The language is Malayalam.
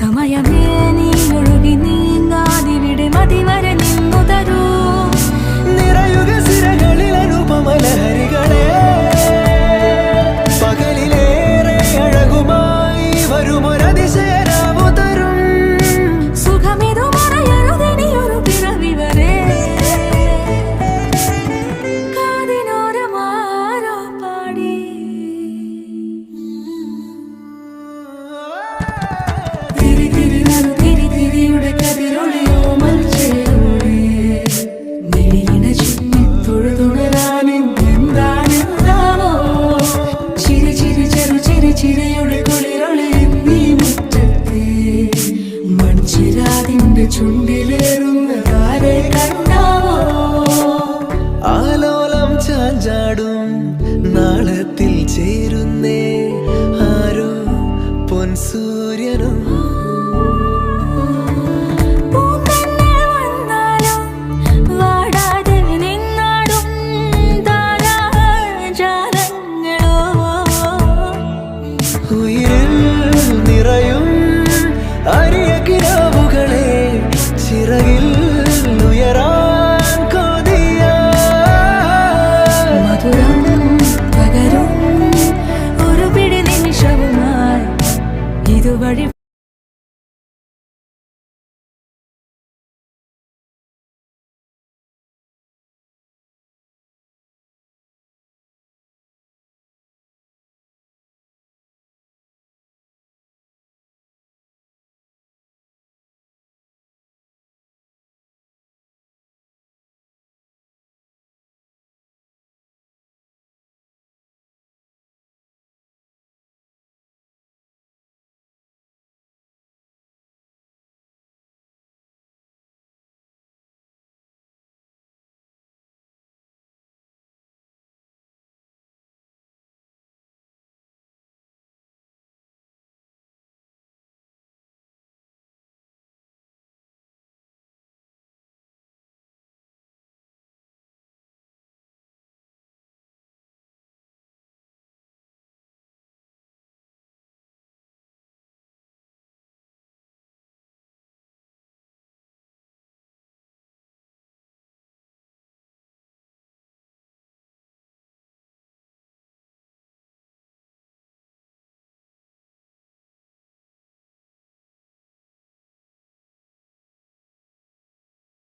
സമയമേ നീ ഒഴുകി നീങ്ങാതിവിടെ മതിവരെ നിന്നു തരൂ നിറയുക സിരകളിൽ അനുപമലഹരികളെ പകലിലേറെ അഴകുമായി വരുമൊരതിശയരാവു തരും സുഖമിതു മറയരുതെനിയൊരു പിറവി വരെ കാതിനോരമാരോ പാടി തിരി തിരി നറു തിരി തിരിയുടെ കതിരൊളിയോ മൽച്ചേരോടെ മിഴിയിണ ചുറ്റി തൊഴുതുണരാനെന്താണെന്താവോ ചിരി ചിരി ചെറു ചിരി ചിരിയുടെ കുളിരൊളി നീ മുറ്റത്തെ മൺചിരാതിന്റെ ചുണ്ടിലേറുന്നതാരെ കണ്ടാവോ ആലോലം ചാഞ്ചാടും നാളത്തിൽ ചേരുന്നേ ആരോ പൊൻസൂര്യനും പൂന്തന്നെ വന്നാലും വാടാതെ നിന്നാടും താരാജാലങ്ങളോ ഉയിരിൽ നിറയും അരിയ കിനാവുകളെ ചിറകിൽ ഉയരാൻ കൊതിയ മധുരം പകരും ഒരു പിടി നിമിഷവുമായി ഇതുവഴി